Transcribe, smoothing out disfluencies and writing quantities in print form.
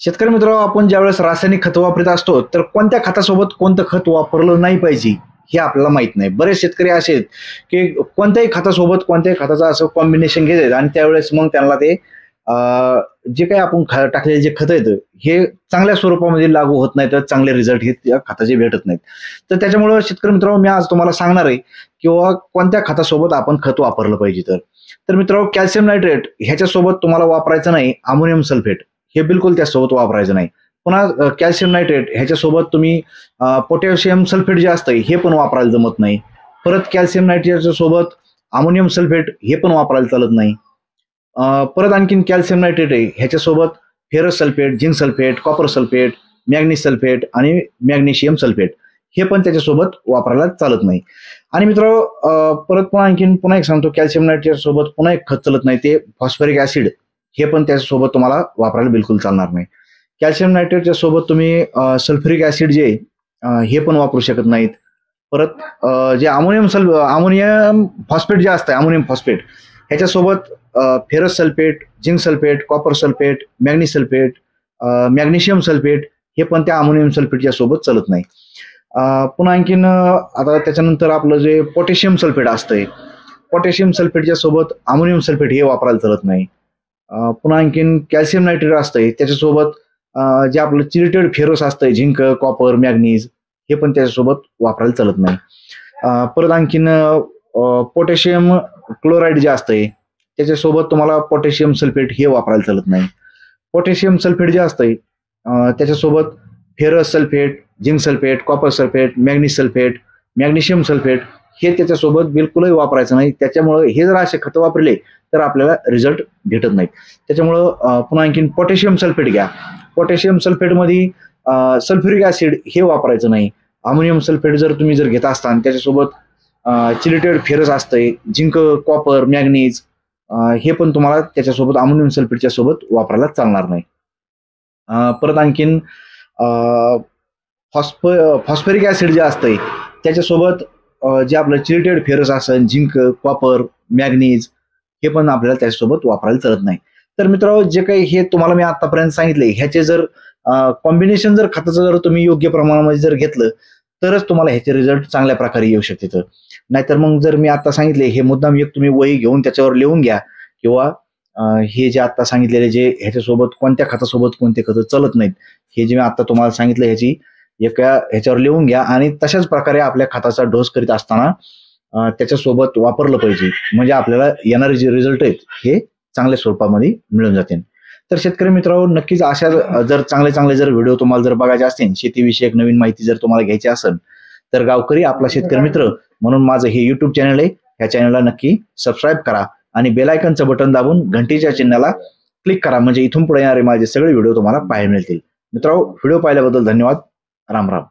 शेतकरी मित्रांनो, आपण ज्यावेळेस रासायनिक खत वापरत असतो तर कोणत्या खतासोबत कोणतं खत वापरलं नाही पाहिजे हे आपल्याला माहित नाही. बरेच शेतकरी असे आहेत की कोणत्याही खतासोबत कोणत्याही खताचं असं कॉम्बिनेशन घेतात आणि त्यावेळेस मग त्यांना ते जे काही आपण टाकलेले जे खत आहेत हे चांगल्या स्वरूपामध्ये लागू होत नाही, तर चांगले रिझल्ट हे त्या खताचे भेटत नाहीत. तर त्याच्यामुळे शेतकरी मित्रांनो, मी आज तुम्हाला सांगणार आहे किंवा कोणत्या खतासोबत आपण खत वापरलं पाहिजे. तर मित्रांनो, कॅल्शियम नायट्रेट ह्याच्यासोबत तुम्हाला वापरायचं नाही अमोनियम सल्फेट, हे बिलकुल त्यासोबत वापरायचं नाही. पुन्हा कॅल्शियम नायट्रेट ह्याच्यासोबत तुम्ही पोटॅशियम सल्फेट जे असतं हे पण वापरायला जमत नाही. परत कॅल्शियम नायट्रेटच्या सोबत अमोनियम सल्फेट हे पण वापरायला चालत नाही. परत आणखीन कॅल्शियम नायट्रेट आहे ह्याच्यासोबत ferrous sulphate, zinc sulphate, copper sulphate, manganese sulphate आणि मॅग्नेशियम सल्फेट हे पण त्याच्यासोबत वापरायला चालत नाही. आणि मित्रांनो, परत पुन्हा एक सांगतो, कॅल्शियम नायट्रेट सोबत पुन्हा एक खत चालत नाही, ते फॉस्फरिक ऍसिड. हे पण त्याच्यासोबत तुम्हाला वापरायला बिलकुल चालणार नाही. कॅल्शियम नायट्रेटच्या सोबत तुम्ही सल्फ्युरिक ऍसिड जे हे पण वापरू शकत नाहीत. परत जे अमोनियम फॉस्फेट जे असतं, अमोनियम फॉस्फेट ह्याच्यासोबत ferrous sulphate, zinc sulphate, copper sulphate, manganese sulphate, magnesium sulphate हे पण त्या अमोनियम सल्फेटच्या सोबत चालत नाही. पुन्हा आणखीन आता त्याच्यानंतर आपलं जे पोटॅशियम सल्फेट असतंय, पोटॅशियम सल्फेटच्या सोबत अमोनियम सल्फेट हे वापरायला चालत नाही. पुन्हा आणखीन कॅल्शियम नायट्रेट असतंय त्याच्यासोबत जे आपलं चिरेटेड फेरस असतंय, झिंक, कॉपर, मॅग्नीज हे पण त्याच्यासोबत वापरायला चालत नाही. परत आणखीन पोटॅशियम क्लोराईड जे असतंय त्याच्यासोबत तुम्हाला पोटॅशियम सल्फेट हे वापरायला चालत नाही. पोटॅशियम सल्फेट जे असतंय त्याच्यासोबत ferrous sulphate, zinc sulphate, copper sulphate, manganese sulphate, magnesium sulphate हे त्याच्यासोबत बिलकुलही वापरायचं नाही. त्याच्यामुळे हे जर असे खतं वापरले तर आपल्याला रिझल्ट भेटत नाहीत. त्याच्यामुळं पुन्हा आणखीन पोटॅशियम सल्फेट घ्या. पोटॅशियम सल्फेटमध्ये सल्फ्युरिक ऍसिड हे वापरायचं नाही. अमोनियम सल्फेट जर तुम्ही घेत असताल त्याच्यासोबत चिलेटेड फेरस असतंय, झिंक, कॉपर, मॅग्नीज हे पण तुम्हाला त्याच्यासोबत अमोनियम सल्फेटच्या सोबत वापरायला चालणार नाही. परत आणखीन फॉस्फरिक ऍसिड जे असतंय त्याच्यासोबत जे आपलं चिलेटेड फेरस असेल, झिंक, कॉपर, मॅग्नीज हे पण आपल्याला त्याच्यासोबत वापरायला चालत नाही. तर मित्रांनो, जे काही हे तुम्हाला मी आतापर्यंत सांगितले ह्याचे जर कॉम्बिनेशन जर खताचं जर तुम्ही योग्य प्रमाणामध्ये जर घेतलं तरच तुम्हाला ह्याचे रिझल्ट चांगल्या प्रकारे येऊ शकते. नाहीतर मग जर मी आता सांगितले हे मुद्दाम एक तुम्ही वही घेऊन त्याच्यावर लिहून घ्या किंवा हे जे आता सांगितलेले जे ह्याच्यासोबत कोणत्या खतासोबत कोणते खतं चालत नाहीत हे जे मी आता तुम्हाला सांगितलं ह्याची ह्याच्यावर लिहून घ्या आणि तशाच प्रकारे आपल्या खताचा डोस करीत असताना त्याच्यासोबत वापरलं पाहिजे, म्हणजे आपल्याला येणारे जे रिझल्ट आहेत हे चांगल्या स्वरूपामध्ये मिळून जातील. तर शेतकरी मित्रांनो, नक्कीच अशा जर चांगले जर व्हिडिओ तुम्हाला जर बघायचे असतील, शेतीविषयक नवीन माहिती जर तुम्हाला घ्यायची असेल तर गावकरी आपला शेतकरी मित्र म्हणून माझं हे युट्यूब चॅनल आहे. ह्या चॅनलला नक्की सबस्क्राईब करा आणि बेल आयकॉनचं बटन दाबून घंटीच्या चिन्हाला क्लिक करा, म्हणजे इथून पुढे येणारे माझे सगळे व्हिडिओ तुम्हाला पाहायला मिळतील. मित्रांनो, व्हिडिओ पाहिल्याबद्दल धन्यवाद. राम राम.